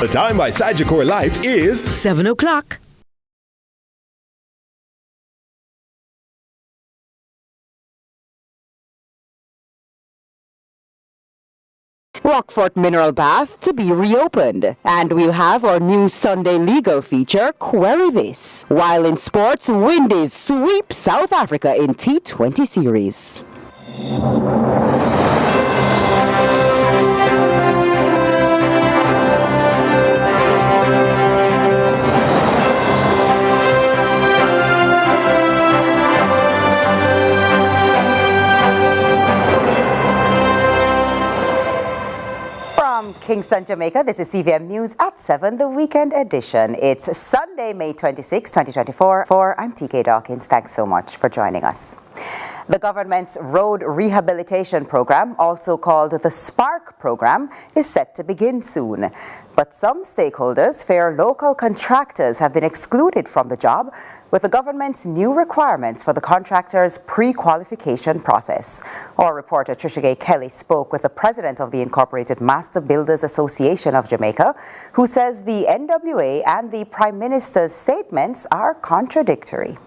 The time by Sagicor Life is 7 o'clock. Rockfort Mineral Bath to be reopened. And we'll have our new Sunday legal feature, Query This. While in sports, Windies sweep South Africa in T20 series. Kingston, Jamaica. This is CVM News at 7, the weekend edition. It's Sunday, May 26, 2024. I'm TK Dawkins. Thanks so much for joining us. The government's road rehabilitation program, also called the SPARK program, is set to begin soon. But some stakeholders fear local contractors have been excluded from the job with the government's new requirements for the contractors' pre-qualification process. Our reporter Trisha Gay Kelly spoke with the president of the Incorporated Master Builders Association of Jamaica, who says the NWA and the Prime Minister's statements are contradictory.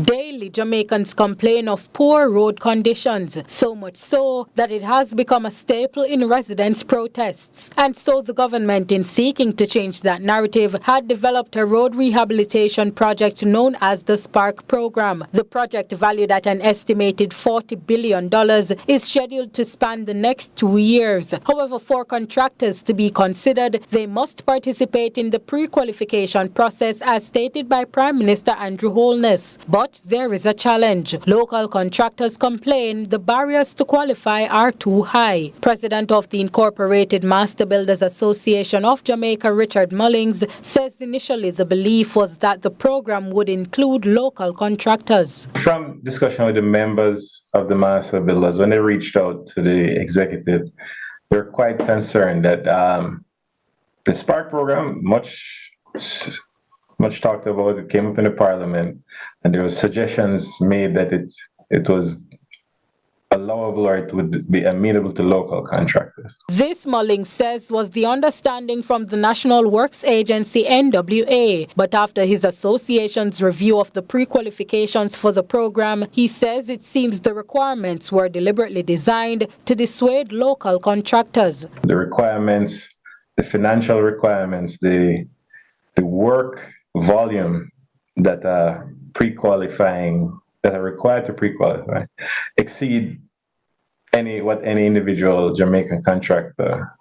Daily, Jamaicans complain of poor road conditions, so much so that it has become a staple in residents' protests. And so the government, in seeking to change that narrative, had developed a road rehabilitation project known as the SPARK program. The project, valued at an estimated $40 billion, is scheduled to span the next 2 years. However, for contractors to be considered, they must participate in the pre-qualification process as stated by Prime Minister Andrew Holness. But there is a challenge. Local contractors complain the barriers to qualify are too high. President of the Incorporated Master Builders Association of Jamaica, Richard Mullings, says initially the belief was that the program would include local contractors. From discussion with the members of the Master Builders, when they reached out to the executive, they're quite concerned that the SPARK program, much talked about, it came up in the parliament, and there were suggestions made that it was allowable or it would be amenable to local contractors. This, Mullings says, was the understanding from the National Works Agency, NWA. But after his association's review of the pre-qualifications for the program, he says it seems the requirements were deliberately designed to dissuade local contractors. The requirements, the financial requirements, the work volume that are required to pre-qualify exceed what any individual Jamaican contractor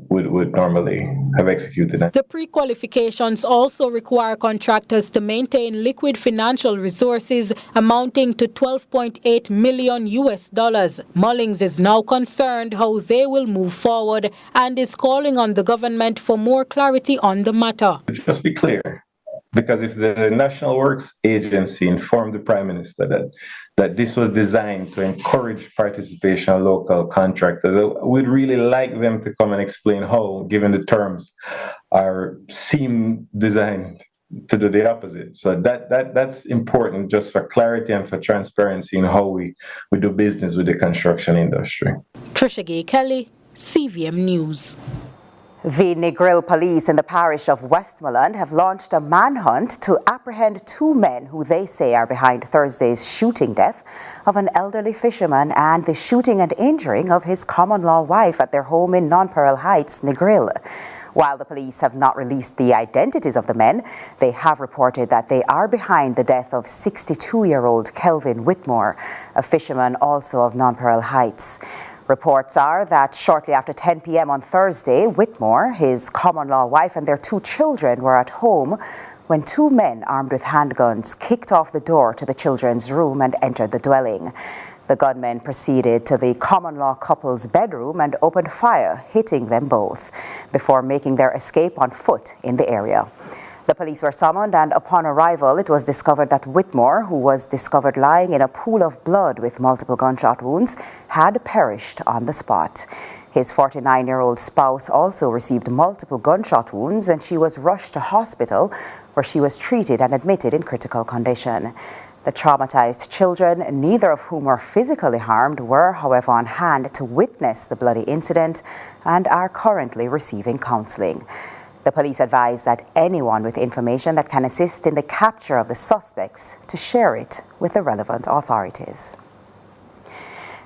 would normally have executed. The pre-qualifications also require contractors to maintain liquid financial resources amounting to $12.8 million. Mullings is now concerned how they will move forward and is calling on the government for more clarity on the matter. Just be clear, because if the National Works Agency informed the Prime Minister that this was designed to encourage participation of local contractors, we'd really like them to come and explain how, given the terms, seem designed to do the opposite. So that's important just for clarity and for transparency in how we do business with the construction industry. Trisha Gay Kelly, CVM News. The Negril police in the parish of Westmoreland have launched a manhunt to apprehend 2 men who they say are behind Thursday's shooting death of an elderly fisherman and the shooting and injuring of his common-law wife at their home in Nonpareil Heights, Negril. While the police have not released the identities of the men, they have reported that they are behind the death of 62-year-old Kelvin Whitmore, a fisherman also of Nonpareil Heights. Reports are that shortly after 10 p.m. on Thursday, Whitmore, his common-law wife and their 2 children were at home when 2 men armed with handguns kicked off the door to the children's room and entered the dwelling. The gunmen proceeded to the common-law couple's bedroom and opened fire, hitting them both, before making their escape on foot in the area. The police were summoned, and upon arrival, it was discovered that Whitmore, who was discovered lying in a pool of blood with multiple gunshot wounds, had perished on the spot. His 49-year-old spouse also received multiple gunshot wounds, and she was rushed to hospital, where she was treated and admitted in critical condition. The traumatized children, neither of whom were physically harmed, were, however, on hand to witness the bloody incident and are currently receiving counseling. The police advise that anyone with information that can assist in the capture of the suspects to share it with the relevant authorities.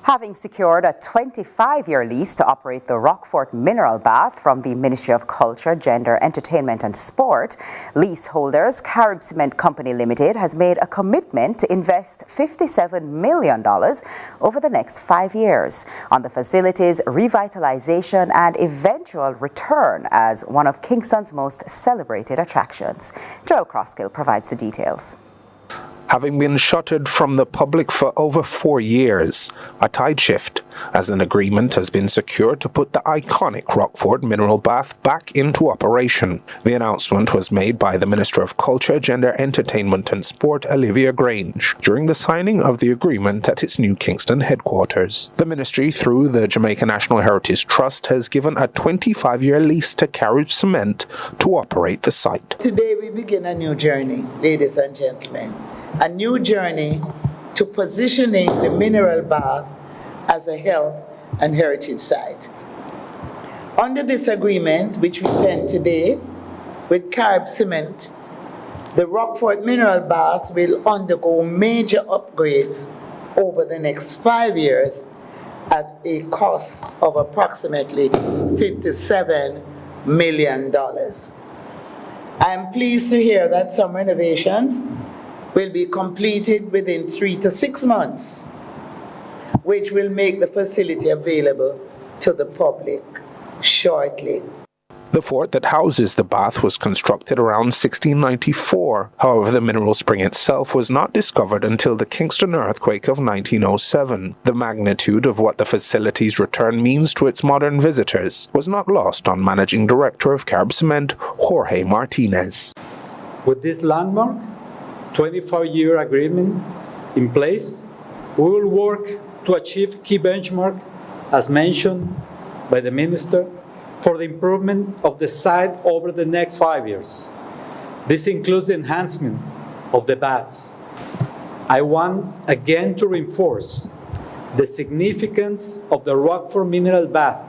Having secured a 25-year lease to operate the Rockfort mineral bath from the Ministry of Culture, Gender, Entertainment and Sport, leaseholders Carib Cement Company Limited has made a commitment to invest $57 million over the next 5 years on the facility's revitalization and eventual return as one of Kingston's most celebrated attractions. Joel Crosskill provides the details. Having been shuttered from the public for over 4 years, a tide shift, as an agreement has been secured to put the iconic Rockfort mineral bath back into operation. The announcement was made by the Minister of Culture, Gender, Entertainment and Sport, Olivia Grange, during the signing of the agreement at its new Kingston headquarters. The ministry, through the Jamaica National Heritage Trust, has given a 25-year lease to Carib Cement to operate the site. Today we begin a new journey, ladies and gentlemen. A new journey to positioning the mineral bath as a health and heritage site. Under this agreement, which we penned today with Carib Cement, the Rockfort mineral bath will undergo major upgrades over the next 5 years at a cost of approximately $57 million. I am pleased to hear that some renovations will be completed within 3 to 6 months, which will make the facility available to the public shortly. The fort that houses the bath was constructed around 1694. However, the mineral spring itself was not discovered until the Kingston earthquake of 1907. The magnitude of what the facility's return means to its modern visitors was not lost on Managing Director of Carib Cement, Jorge Martinez. With this landmark 25-year agreement in place, we will work to achieve key benchmark, as mentioned by the Minister, for the improvement of the site over the next 5 years. This includes the enhancement of the baths. I want again to reinforce the significance of the Rockfort mineral bath,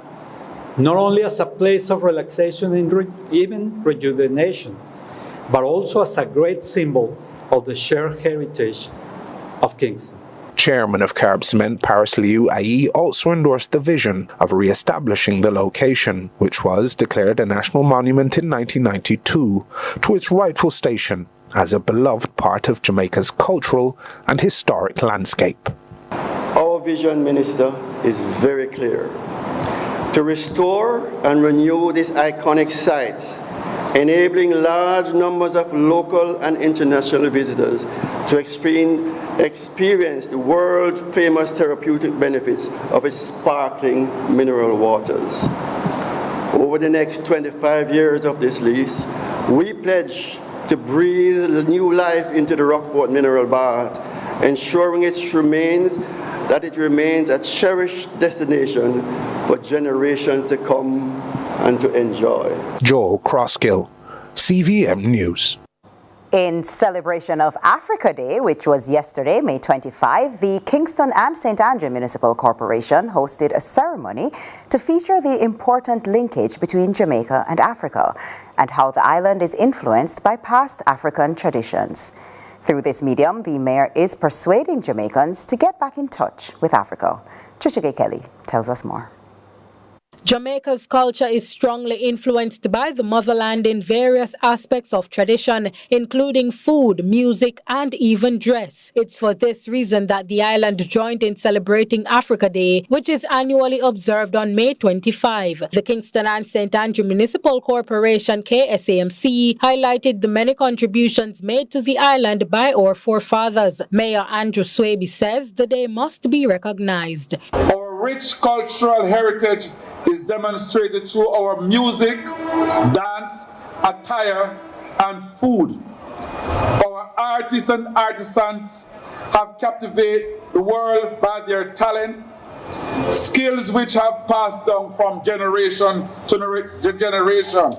not only as a place of relaxation and even rejuvenation, but also as a great symbol of the shared heritage of Kingston. Chairman of Carib Cement, Paris Liu Ayi, also endorsed the vision of re-establishing the location, which was declared a national monument in 1992, to its rightful station as a beloved part of Jamaica's cultural and historic landscape. Our vision, Minister, is very clear: to restore and renew this iconic site, enabling large numbers of local and international visitors to experience the world-famous therapeutic benefits of its sparkling mineral waters. Over the next 25 years of this lease, we pledge to breathe new life into the Rockfort mineral bath, ensuring it remains a cherished destination for generations to come and to enjoy. Joel Crosskill, CVM News. In celebration of Africa Day, which was yesterday, May 25, the Kingston and St. Andrew Municipal Corporation hosted a ceremony to feature the important linkage between Jamaica and Africa and how the island is influenced by past African traditions. Through this medium, the mayor is persuading Jamaicans to get back in touch with Africa. Trisha Gay Kelly tells us more. Jamaica's culture is strongly influenced by the motherland in various aspects of tradition, including food, music, and even dress. It's for this reason that the island joined in celebrating Africa Day, which is annually observed on May 25. The Kingston and St. Andrew Municipal Corporation, KSAMC, highlighted the many contributions made to the island by our forefathers. Mayor Andrew Swaby says the day must be recognized. Our rich cultural heritage is demonstrated through our music, dance, attire, and food. Our artists and artisans have captivated the world by their talent, skills which have passed down from generation to generation.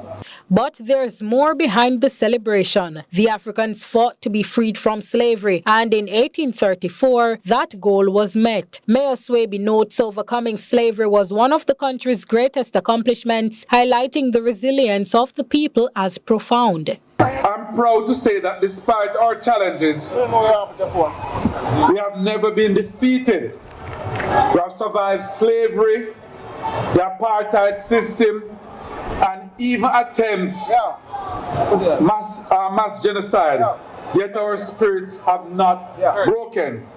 But there's more behind the celebration. The Africans fought to be freed from slavery, and in 1834, that goal was met. Mayor Swaby notes overcoming slavery was one of the country's greatest accomplishments, highlighting the resilience of the people as profound. I'm proud to say that despite our challenges, we have never been defeated. We have survived slavery, the apartheid system, and even attempts mass genocide. Yet our spirit have not broken.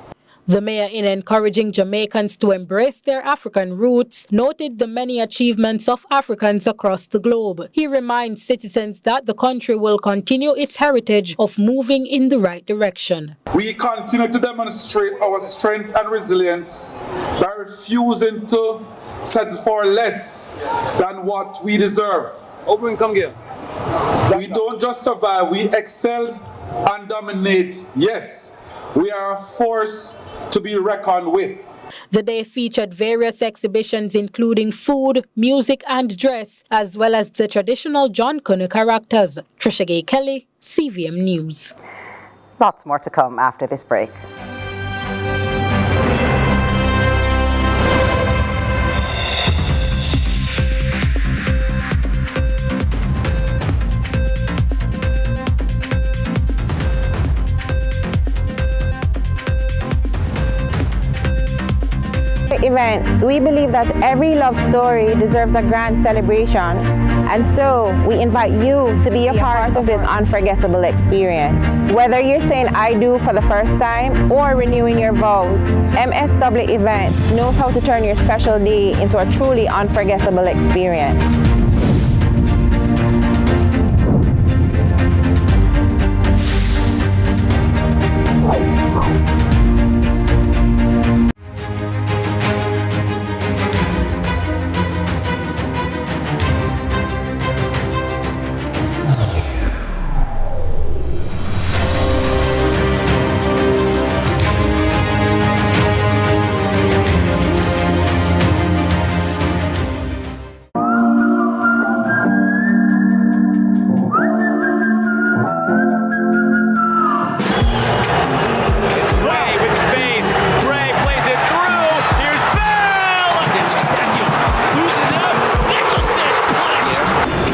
The mayor, in encouraging Jamaicans to embrace their African roots, noted the many achievements of Africans across the globe. He reminds citizens that the country will continue its heritage of moving in the right direction. We continue to demonstrate our strength and resilience by refusing to settle for less than what we deserve. We don't just survive, we excel and dominate. Yes, we are a force to be reckoned with. The day featured various exhibitions including food, music and dress, as well as the traditional John Connor characters. Trisha Gay Kelly, CVM News. Lots more to come after this break. Events, we believe that every love story deserves a grand celebration, and so we invite you to be a part of this unforgettable experience. Whether you're saying I do for the first time or renewing your vows, MSW Events knows how to turn your special day into a truly unforgettable experience.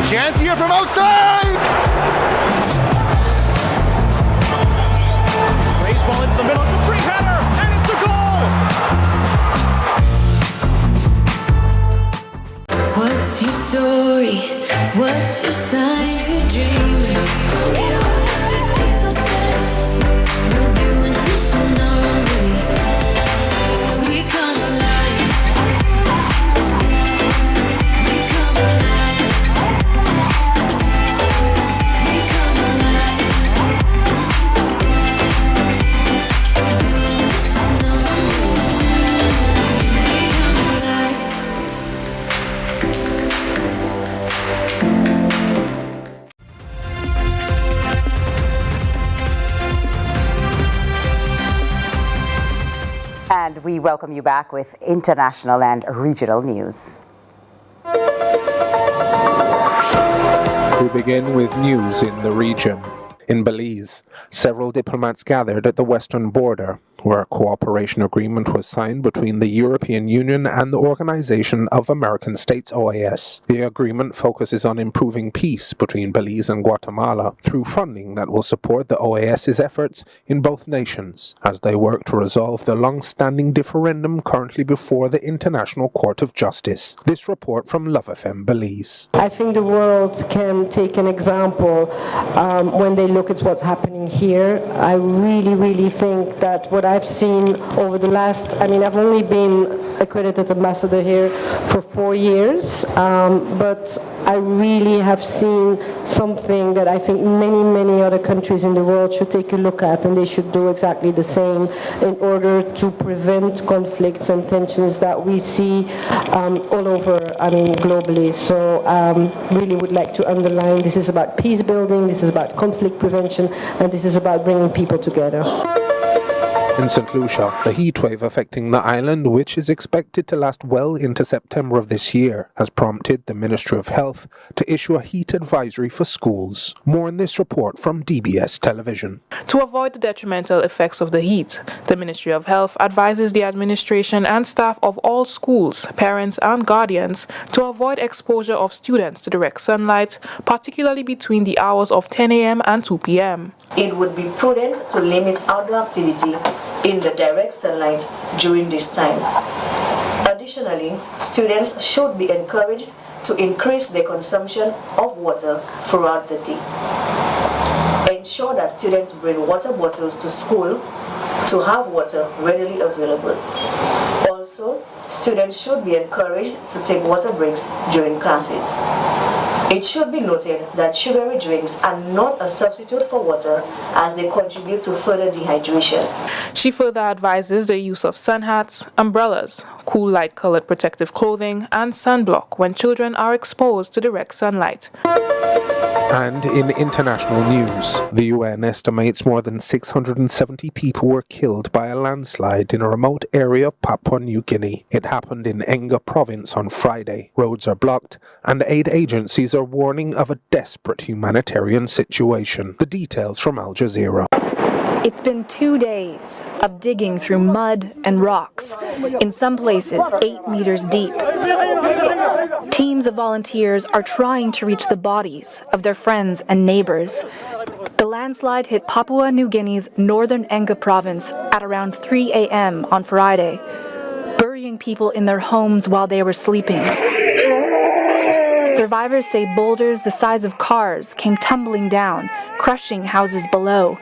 Chance here from outside! Raise ball into the middle, it's a free header, and it's a goal! What's your story? What's your sign? We're dreamers. Don't care what other people say. We're doing this in our own way. We come alive. We come alive. We come alive. We're doing this in our own way. We come alive. And we welcome you back with international and regional news. We begin with news in the region. In Belize, several diplomats gathered at the western border, where a cooperation agreement was signed between the European Union and the Organization of American States, OAS. The agreement focuses on improving peace between Belize and Guatemala through funding that will support the OAS's efforts in both nations as they work to resolve the long-standing differendum currently before the International Court of Justice. This report from Love FM Belize. I think the world can take an example when they look at what's happening here. I really think that what I've seen over the last, I've only been accredited ambassador here for 4 years, but I really have seen something that I think many other countries in the world should take a look at, and they should do exactly the same in order to prevent conflicts and tensions that we see all over, globally. So really would like to underline this is about peace building, this is about conflict prevention, and this is about bringing people together. In St. Lucia, the heatwave affecting the island, which is expected to last well into September of this year, has prompted the Ministry of Health to issue a heat advisory for schools. More in this report from DBS Television. To avoid the detrimental effects of the heat, the Ministry of Health advises the administration and staff of all schools, parents and guardians to avoid exposure of students to direct sunlight, particularly between the hours of 10 a.m. and 2 p.m. It would be prudent to limit outdoor activity in the direct sunlight during this time. Additionally, students should be encouraged to increase their consumption of water throughout the day. Ensure that students bring water bottles to school to have water readily available. Also, students should be encouraged to take water breaks during classes. It should be noted that sugary drinks are not a substitute for water as they contribute to further dehydration. She further advises the use of sun hats, umbrellas, cool light-colored protective clothing, and sunblock when children are exposed to direct sunlight. And in international news, the UN estimates more than 670 people were killed by a landslide in a remote area of Papua New Guinea. It happened in Enga province on Friday. Roads are blocked, and aid agencies are warning of a desperate humanitarian situation. The details from Al Jazeera. It's been 2 days of digging through mud and rocks, in some places 8 meters deep. Teams of volunteers are trying to reach the bodies of their friends and neighbors. The landslide hit Papua New Guinea's northern Enga province at around 3 a.m. on Friday, burying people in their homes while they were sleeping. Survivors say boulders the size of cars came tumbling down, crushing houses below.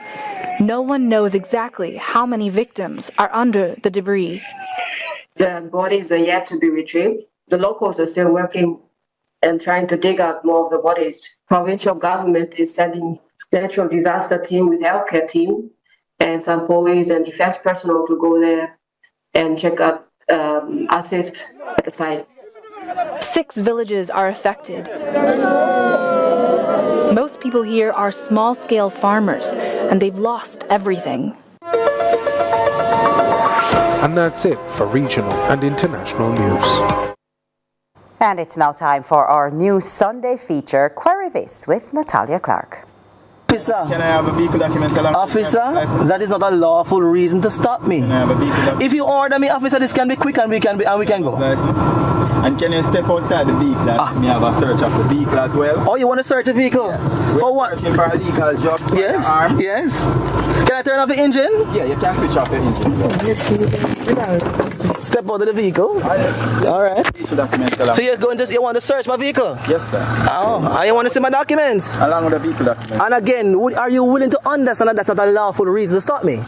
No one knows exactly how many victims are under the debris. The bodies are yet to be retrieved. The locals are still working and trying to dig out more of the bodies. Provincial government is sending natural disaster team with healthcare team and some police and defense personnel to go there and check out, assist at the site. 6 villages are affected. Most people here are small-scale farmers, and they've lost everything. And that's it for regional and international news. And it's now time for our new Sunday feature, Query This with Natalia Clark. Officer, can I have a vehicle document? Officer, that is not a lawful reason to stop me. Can I have a vehicle document? If you order me, officer, this can be quick and we can go. And can you step outside the vehicle? Let me have a search of the vehicle as well. Oh, you want to search a vehicle? Yes. For what? Searching for illegal drugs. Yes. Arm. Yes. Can I turn off the engine? Yeah, you can switch off the engine. Step out of the vehicle. All right. So you want to search my vehicle? Yes, sir. Oh, and you want to see my documents? Along with the vehicle documents. And again, are you willing to understand that that's not a lawful reason to stop me?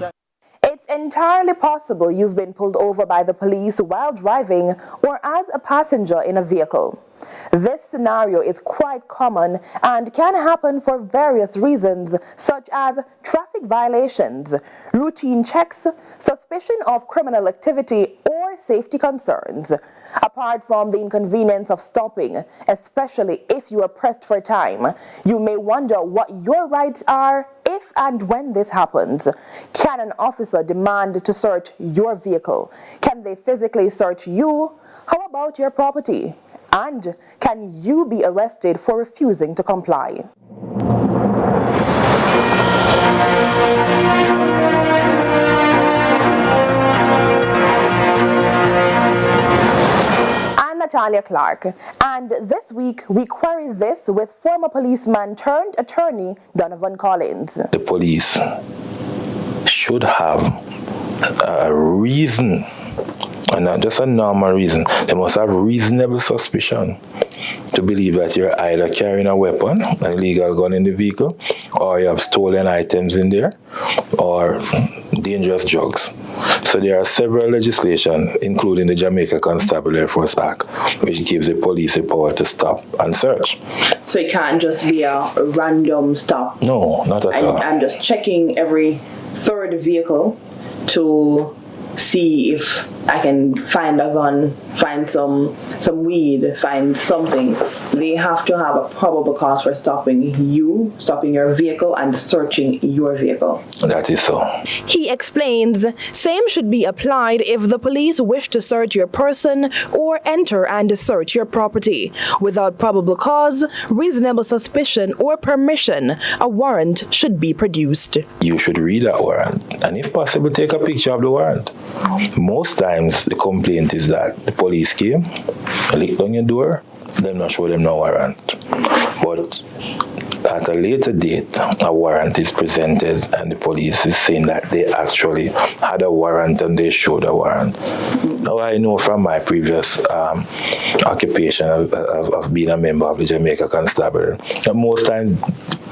It's entirely possible you've been pulled over by the police while driving or as a passenger in a vehicle. This scenario is quite common and can happen for various reasons, such as traffic violations, routine checks, suspicion of criminal activity, or safety concerns. Apart from the inconvenience of stopping, especially if you are pressed for time, you may wonder what your rights are if and when this happens. Can an officer demand to search your vehicle? Can they physically search you? How about your property? And can you be arrested for refusing to comply? I'm Natalia Clark, and this week we query this with former policeman turned attorney Donovan Collins. The police should have a reason, and not just a normal reason. They must have reasonable suspicion to believe that you're either carrying a weapon, an illegal gun in the vehicle, or you have stolen items in there, or dangerous drugs. So there are several legislation, including the Jamaica Constabulary Force Act, which gives the police the power to stop and search. So it can't just be a random stop? No, not at all. I'm just checking every third vehicle to see if I can find a gun, find some weed, find something. They have to have a probable cause for stopping your vehicle and searching your vehicle. That is so. He explains, same should be applied if the police wish to search your person or enter and search your property. Without probable cause, reasonable suspicion, or permission, a warrant should be produced. You should read that warrant, and if possible, take a picture of the warrant. Most times, the complaint is that the police came, licked on your door, them not show them no warrant. But at a later date, a warrant is presented, and the police is saying that they actually had a warrant and they showed a warrant. Now, I know from my previous occupation of being a member of the Jamaica Constabulary that most times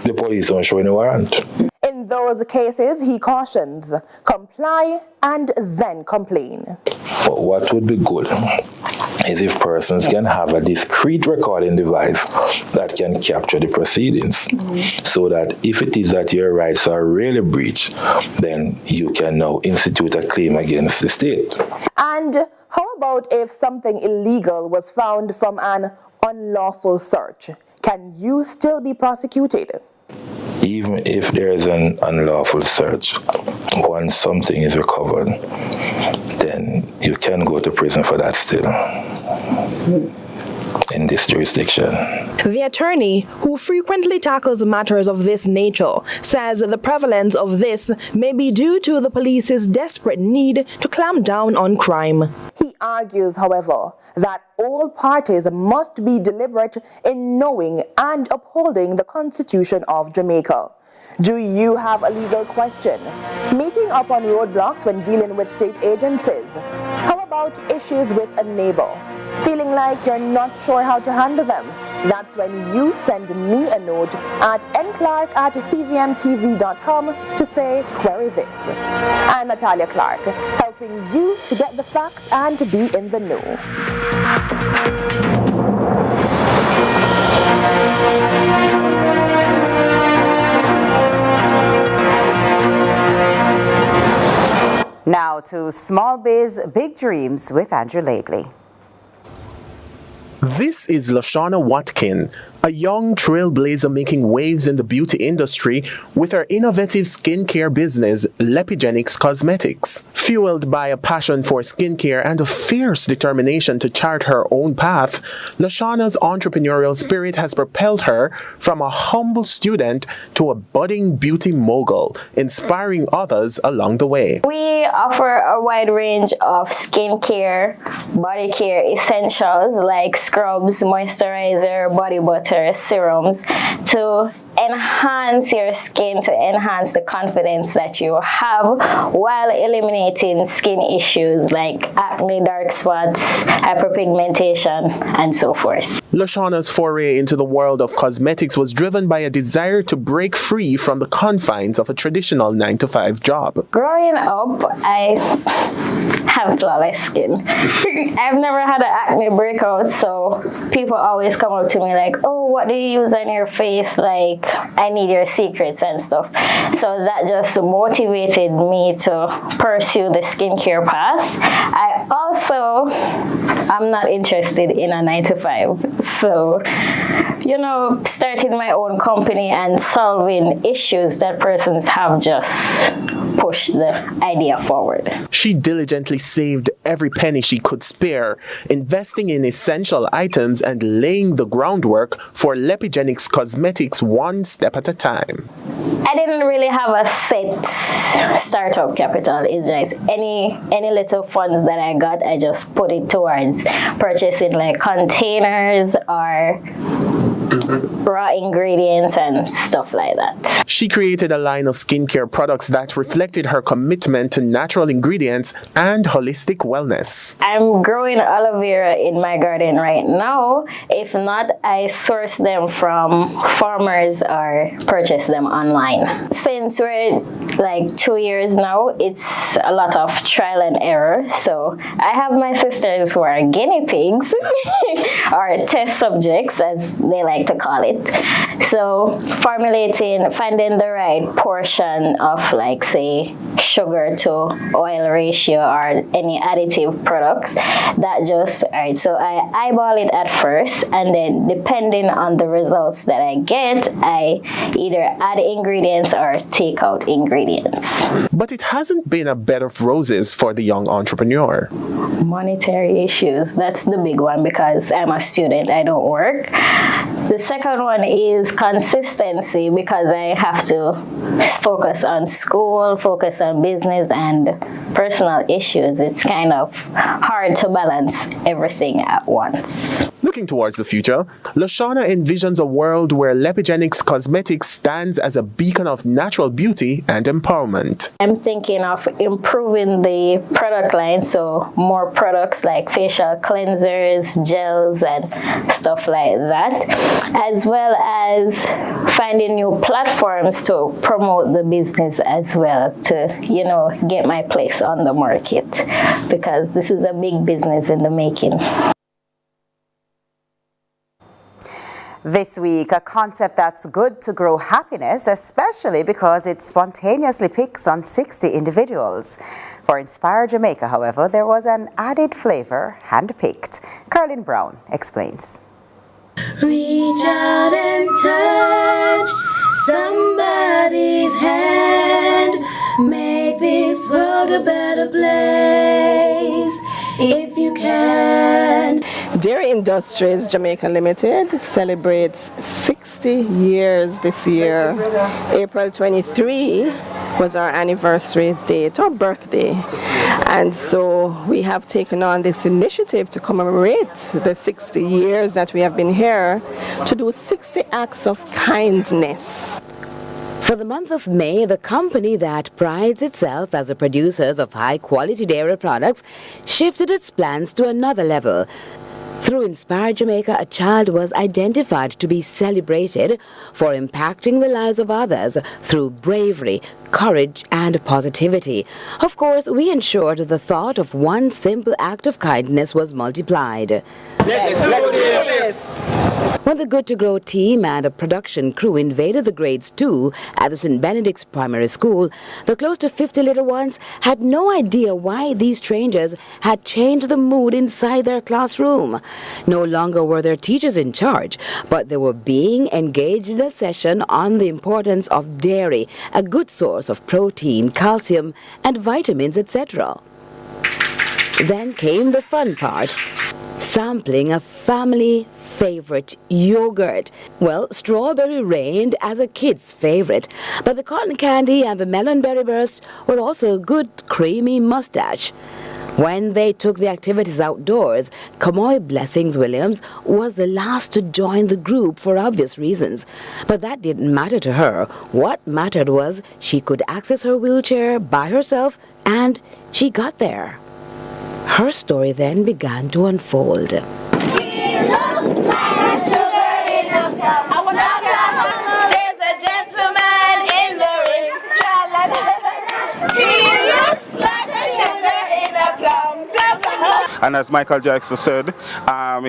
the police don't show any warrant. In those cases, he cautions, comply and then complain. But what would be good is if persons can have a discrete recording device that can capture the proceedings, so that if it is that your rights are really breached, then you can now institute a claim against the state. And how about if something illegal was found from an unlawful search? Can you still be prosecuted? Even if there is an unlawful search, once something is recovered, then you can go to prison for that still in this jurisdiction. The attorney, who frequently tackles matters of this nature, says the prevalence of this may be due to the police's desperate need to clamp down on crime. He argues, however, that all parties must be deliberate in knowing and upholding the Constitution of Jamaica. Do you have a legal question? Meeting up on roadblocks when dealing with state agencies? How about issues with a neighbor? Feeling like you're not sure how to handle them? That's when you send me a note at nclark@cvmtv.com to say, query this. I'm Natalia Clark, helping you to get the facts and to be in the know. Now to Small Biz Big Dreams with Andrew Lately. This is Lashana Watkin, a young trailblazer making waves in the beauty industry with her innovative skincare business, Lepigenics Cosmetics. Fueled by a passion for skincare and a fierce determination to chart her own path, Lashana's entrepreneurial spirit has propelled her from a humble student to a budding beauty mogul, inspiring others along the way. We offer a wide range of skincare, body care essentials like scrubs, moisturizer, body butter, serums to enhance your skin, to enhance the confidence that you have while eliminating skin issues like acne, dark spots, hyperpigmentation, and so forth. Lashana's foray into the world of cosmetics was driven by a desire to break free from the confines of a traditional 9-to-5 job. Growing up, I have flawless skin. I've never had an acne breakout, so people always come up to me like, oh, what do you use on your face? Like, I need your secrets and stuff. So that just motivated me to pursue the skincare path. I also am not interested in a 9-to-5. So, you know, starting my own company and solving issues that persons have just pushed the idea forward. She diligently saved every penny she could spare, investing in essential items and laying the groundwork for Lepigenics Cosmetics one step at a time. I didn't really have a set startup capital. It's just any little funds that I got, I just put it towards purchasing like containers or raw ingredients and stuff like that. She created a line of skincare products that reflected her commitment to natural ingredients and holistic wellness. I'm growing aloe vera in my garden right now. If not, I source them from farmers or purchase them online. Since we're like 2 years now, it's a lot of trial and error. So I have my sisters who are guinea pigs or test subjects, as they like to call it. So finding the right portion of, like, say, sugar to oil ratio or any additive products, that just, alright, so I eyeball it at first, and then depending on the results that I get, I either add ingredients or take out ingredients. But it hasn't been a bed of roses for the young entrepreneur. Monetary issues, that's the big one, because I'm a student, I don't work. The second one is consistency, because I have to focus on school, focus on business and personal issues. It's kind of hard to balance everything at once. Looking towards the future, Lashana envisions a world where Lepigenics Cosmetics stands as a beacon of natural beauty and empowerment. I'm thinking of improving the product line, so more products like facial cleansers, gels, and stuff like that, as well as finding new platforms to promote the business as well, to, you know, get my place on the market, because this is a big business in the making. This week, a concept that's good to grow happiness, especially because it spontaneously picks on 60 individuals. For Inspire Jamaica, however, there was an added flavor, handpicked. Carlin Brown explains. Reach out and touch somebody's hand. Make this world a better place if you can. Dairy Industries Jamaica Limited celebrates 60 years this year. April 23 was our anniversary date, or birthday. And so we have taken on this initiative to commemorate the 60 years that we have been here, to do 60 acts of kindness. For the month of May, the company that prides itself as a producer of high-quality dairy products shifted its plans to another level. Through Inspire Jamaica, a child was identified to be celebrated for impacting the lives of others through bravery, courage, and positivity. Of course, we ensured the thought of one simple act of kindness was multiplied. Let's do this! When the Good to Grow team and a production crew invaded the grades 2 at the St. Benedict's Primary School, the close to 50 little ones had no idea why these strangers had changed the mood inside their classroom. No longer were their teachers in charge, but they were being engaged in a session on the importance of dairy, a good source of protein, calcium, and vitamins, etc. Then came the fun part. Sampling a family favorite yogurt. Well, strawberry reigned as a kid's favorite, but the cotton candy and the melon berry burst were also a good creamy mustache. When they took the activities outdoors, Kamoy Blessings Williams was the last to join the group for obvious reasons. But that didn't matter to her. What mattered was she could access her wheelchair by herself, and she got there. Her story then began to unfold. She looks like a sugar in a cup. There's a gentleman in the ring. He looks like a sugar in a plum. And as Michael Jackson said,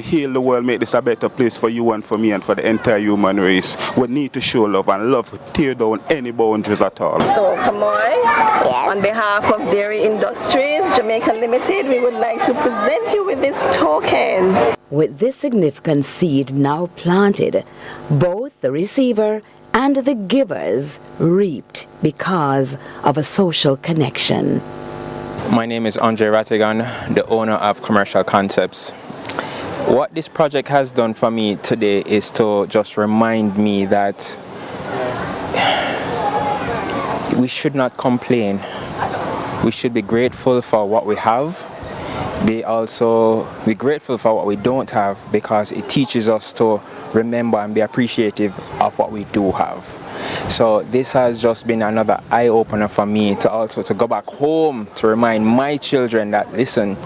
heal the world, make this a better place for you and for me and for the entire human race. We need to show love, and love tear down any boundaries at all. So, Kamoy, on behalf of Dairy Industries Jamaica Limited, we would like to present you with this token. With this significant seed now planted, both the receiver and the givers reaped because of a social connection. My name is Andre Rattigan, the owner of Commercial Concepts. What this project has done for me today is to just remind me that we should not complain. We should be grateful for what we have. Be grateful for what we don't have, because it teaches us to remember and be appreciative of what we do have. So this has just been another eye-opener for me to go back home to remind my children that, listen,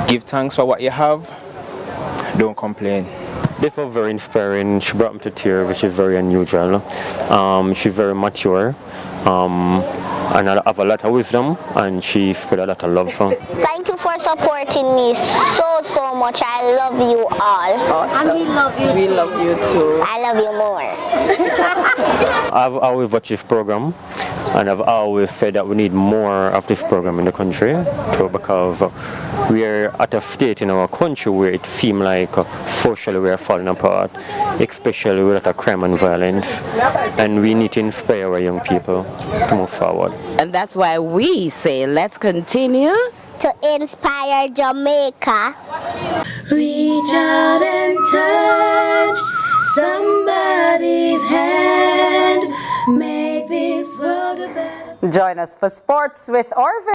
give thanks for what you have, don't complain. This was very inspiring. She brought me to tears, which is very unusual. She's very mature. and I have a lot of wisdom, and she spread a lot of love. So. Thank you for supporting me so much. I love you all. Awesome. And we love you. We love you too. I love you more. I've always watched this program, and I've always said that we need more of this program in the country, too, because we are at a state in our country where it seems like socially we are falling apart, especially with the crime and violence, and we need to inspire our young people to move forward. And that's why we say let's continue to inspire Jamaica. Reach out and touch somebody's hand. Make this world a better. Join us for sports with Orville.